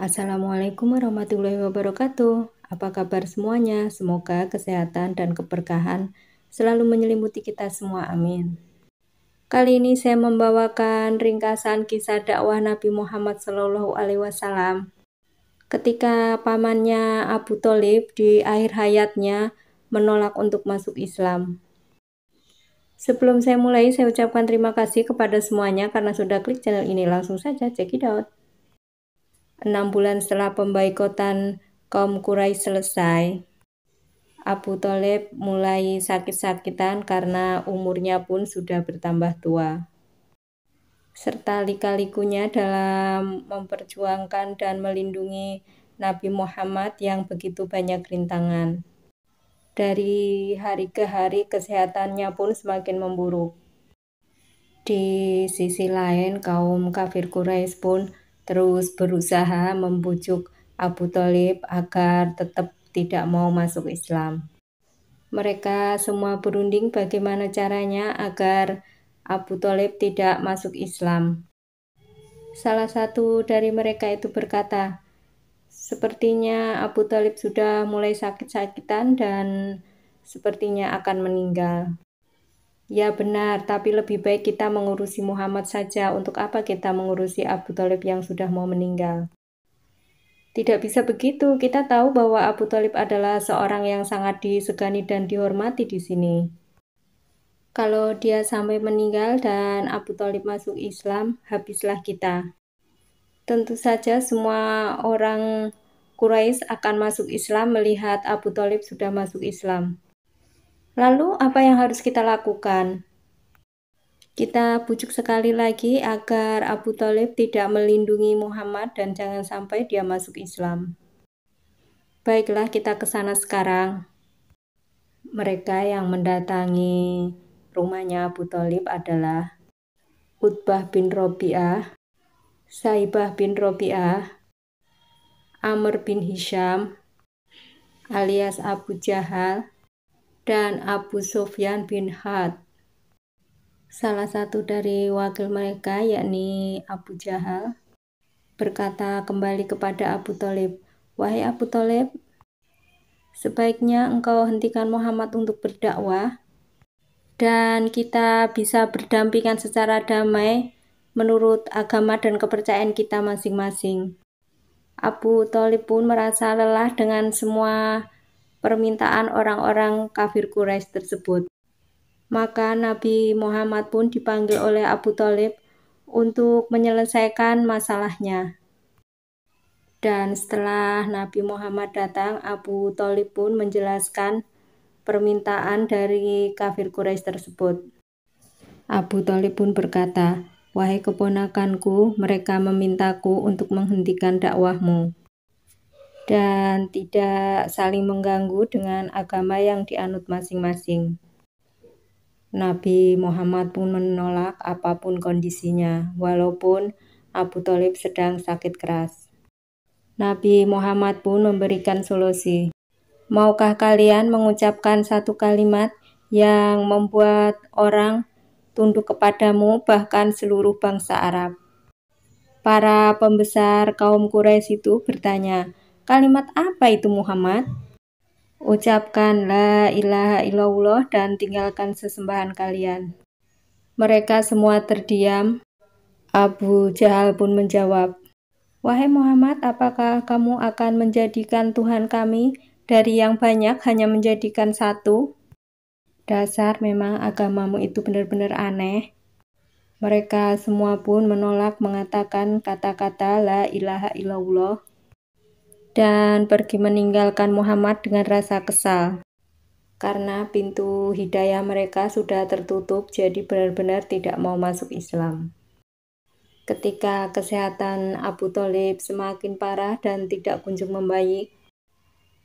Assalamualaikum warahmatullahi wabarakatuh. Apa kabar semuanya? Semoga kesehatan dan keberkahan selalu menyelimuti kita semua. Amin. Kali ini saya membawakan ringkasan kisah dakwah Nabi Muhammad SAW ketika pamannya Abu Tholib di akhir hayatnya menolak untuk masuk Islam. Sebelum saya mulai, saya ucapkan terima kasih kepada semuanya karena sudah klik channel ini. Langsung saja check it out. 6 bulan setelah pemboikotan kaum Quraisy selesai, Abu Tholib mulai sakit-sakitan karena umurnya pun sudah bertambah tua. Serta lika-likunya dalam memperjuangkan dan melindungi Nabi Muhammad yang begitu banyak rintangan. Dari hari ke hari kesehatannya pun semakin memburuk. Di sisi lain, kaum kafir Quraisy pun terus berusaha membujuk Abu Tholib agar tetap tidak mau masuk Islam. Mereka semua berunding bagaimana caranya agar Abu Tholib tidak masuk Islam. Salah satu dari mereka itu berkata, sepertinya Abu Tholib sudah mulai sakit-sakitan dan sepertinya akan meninggal. Ya benar, tapi lebih baik kita mengurusi Muhammad saja. Untuk apa kita mengurusi Abu Tholib yang sudah mau meninggal? Tidak bisa begitu. Kita tahu bahwa Abu Tholib adalah seorang yang sangat disegani dan dihormati di sini. Kalau dia sampai meninggal dan Abu Tholib masuk Islam, habislah kita. Tentu saja semua orang Quraisy akan masuk Islam melihat Abu Tholib sudah masuk Islam. Lalu apa yang harus kita lakukan? Kita bujuk sekali lagi agar Abu Tholib tidak melindungi Muhammad dan jangan sampai dia masuk Islam. Baiklah, kita ke sana sekarang. Mereka yang mendatangi rumahnya Abu Tholib adalah Utbah bin Robi'ah, Saibah bin Robi'ah, Amr bin Hisham alias Abu Jahal, dan Abu Sufyan bin Harb. Salah satu dari wakil mereka, yakni Abu Jahal, berkata kembali kepada Abu Tholib, "Wahai Abu Tholib, sebaiknya engkau hentikan Muhammad untuk berdakwah dan kita bisa berdampingan secara damai menurut agama dan kepercayaan kita masing-masing." Abu Tholib pun merasa lelah dengan semua permintaan orang-orang kafir Quraisy tersebut. Maka Nabi Muhammad pun dipanggil oleh Abu Tholib untuk menyelesaikan masalahnya. Dan setelah Nabi Muhammad datang, Abu Tholib pun menjelaskan permintaan dari kafir Quraisy tersebut. Abu Tholib pun berkata, "Wahai keponakanku, mereka memintaku untuk menghentikan dakwahmu dan tidak saling mengganggu dengan agama yang dianut masing-masing." Nabi Muhammad pun menolak apapun kondisinya, walaupun Abu Tholib sedang sakit keras. Nabi Muhammad pun memberikan solusi. "Maukah kalian mengucapkan satu kalimat yang membuat orang tunduk kepadamu, bahkan seluruh bangsa Arab?" Para pembesar kaum Quraisy itu bertanya, "Kalimat apa itu Muhammad?" "Ucapkan la ilaha illallah dan tinggalkan sesembahan kalian." Mereka semua terdiam. Abu Jahal pun menjawab, "Wahai Muhammad, apakah kamu akan menjadikan Tuhan kami dari yang banyak hanya menjadikan satu? Dasar memang agamamu itu benar-benar aneh." Mereka semua pun menolak mengatakan kata-kata la ilaha illallah dan pergi meninggalkan Muhammad dengan rasa kesal. Karena pintu hidayah mereka sudah tertutup, jadi benar-benar tidak mau masuk Islam. Ketika kesehatan Abu Tholib semakin parah dan tidak kunjung membaik,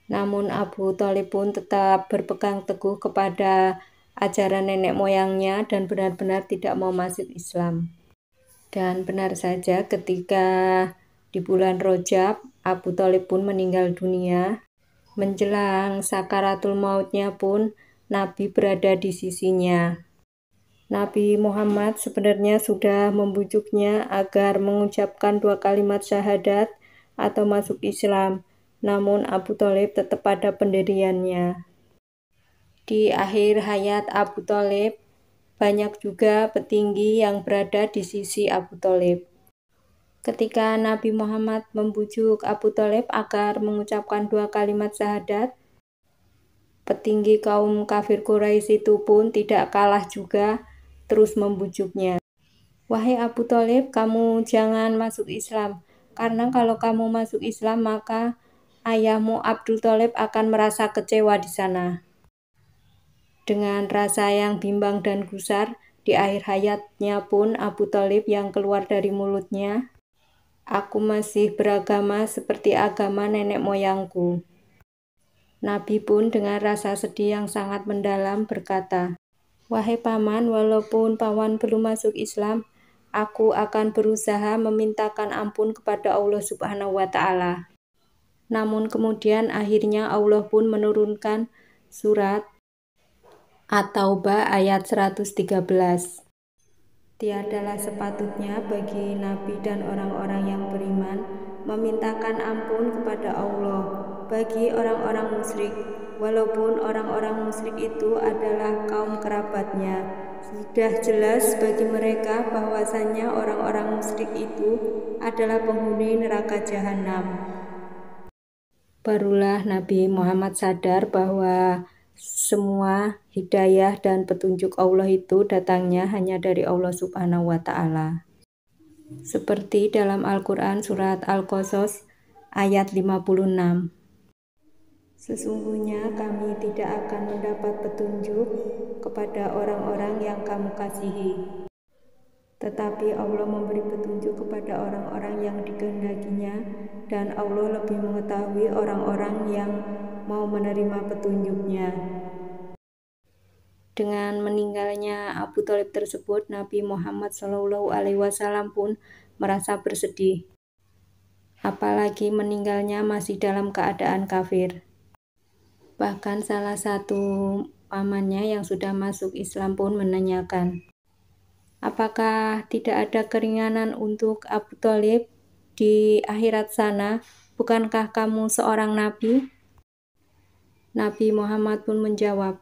namun Abu Tholib pun tetap berpegang teguh kepada ajaran nenek moyangnya dan benar-benar tidak mau masuk Islam. Dan benar saja, ketika di bulan Rajab, Abu Tholib pun meninggal dunia. Menjelang sakaratul mautnya pun Nabi berada di sisinya. Nabi Muhammad sebenarnya sudah membujuknya agar mengucapkan 2 kalimat syahadat atau masuk Islam, namun Abu Thalib tetap pada pendiriannya. Di akhir hayat Abu Thalib, banyak juga petinggi yang berada di sisi Abu Thalib. Ketika Nabi Muhammad membujuk Abu Thalib agar mengucapkan 2 kalimat syahadat, petinggi kaum kafir Quraisy itu pun tidak kalah juga, terus membujuknya. Wahai Abu Thalib, kamu jangan masuk Islam, karena kalau kamu masuk Islam maka ayahmu Abdul Thalib akan merasa kecewa di sana. Dengan rasa yang bimbang dan gusar, di akhir hayatnya pun Abu Thalib yang keluar dari mulutnya, "Aku masih beragama seperti agama nenek moyangku." Nabi pun dengan rasa sedih yang sangat mendalam berkata, "Wahai paman, walaupun paman belum masuk Islam, aku akan berusaha memintakan ampun kepada Allah Subhanahu wa Ta'ala." Namun kemudian akhirnya Allah pun menurunkan surat At-Taubah ayat 113. Tiadalah sepatutnya bagi Nabi dan orang-orang yang beriman memintakan ampun kepada Allah bagi orang-orang musyrik, walaupun orang-orang musyrik itu adalah kaum kerabatnya. Sudah jelas bagi mereka bahwasannya orang-orang musyrik itu adalah penghuni neraka jahanam. Barulah Nabi Muhammad sadar bahwa semua hidayah dan petunjuk Allah itu datangnya hanya dari Allah Subhanahu wa Ta'ala. Seperti dalam Al-Quran surat Al-Qasas ayat 56. Sesungguhnya kami tidak akan mendapat petunjuk kepada orang-orang yang kamu kasihi, tetapi Allah memberi petunjuk kepada orang-orang yang dikehendakinya, dan Allah lebih mengetahui orang-orang yang mau menerima petunjuknya. Dengan meninggalnya Abu Thalib tersebut, Nabi Muhammad SAW pun merasa bersedih. Apalagi meninggalnya masih dalam keadaan kafir. Bahkan salah satu pamannya yang sudah masuk Islam pun menanyakan, "Apakah tidak ada keringanan untuk Abu Thalib di akhirat sana? Bukankah kamu seorang nabi?" Nabi Muhammad pun menjawab,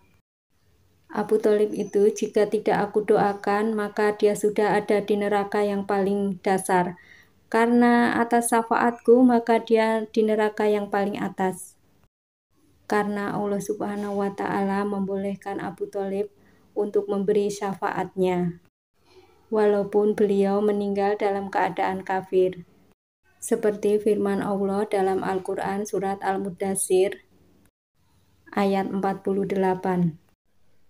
"Abu Thalib itu jika tidak aku doakan, maka dia sudah ada di neraka yang paling dasar. Karena atas syafaatku, maka dia di neraka yang paling atas." Karena Allah Subhanahu wa Ta'ala membolehkan Abu Thalib untuk memberi syafaatnya, walaupun beliau meninggal dalam keadaan kafir. Seperti firman Allah dalam Al-Quran surat Al-Mudaththir ayat 48.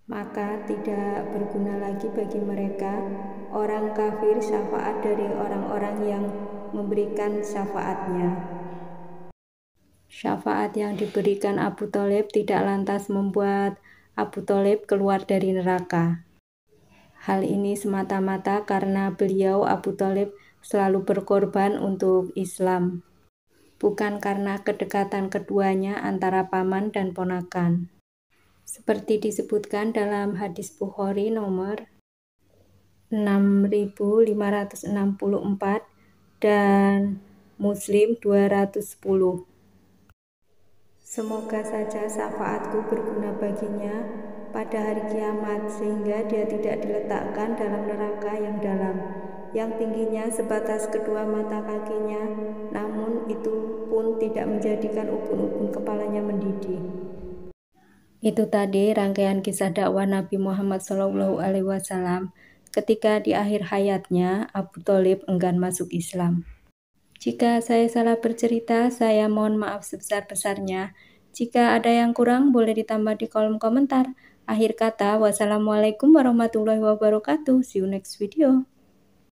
Maka tidak berguna lagi bagi mereka orang kafir syafaat dari orang-orang yang memberikan syafaatnya. Syafaat yang diberikan Abu Thalib tidak lantas membuat Abu Thalib keluar dari neraka. Hal ini semata-mata karena beliau Abu Thalib selalu berkorban untuk Islam, bukan karena kedekatan keduanya antara paman dan ponakan. Seperti disebutkan dalam hadis Bukhari nomor 6564 dan Muslim 210. Semoga saja syafaatku berguna baginya pada hari kiamat, sehingga dia tidak diletakkan dalam neraka yang dalam, yang tingginya sebatas kedua mata kakinya, namun itu pun tidak menjadikan ubun-ubun kepalanya mendidih. Itu tadi rangkaian kisah dakwah Nabi Muhammad SAW ketika di akhir hayatnya Abu Thalib enggan masuk Islam. Jika saya salah bercerita, saya mohon maaf sebesar-besarnya. Jika ada yang kurang, boleh ditambah di kolom komentar. Akhir kata, wassalamualaikum warahmatullahi wabarakatuh. See you next video.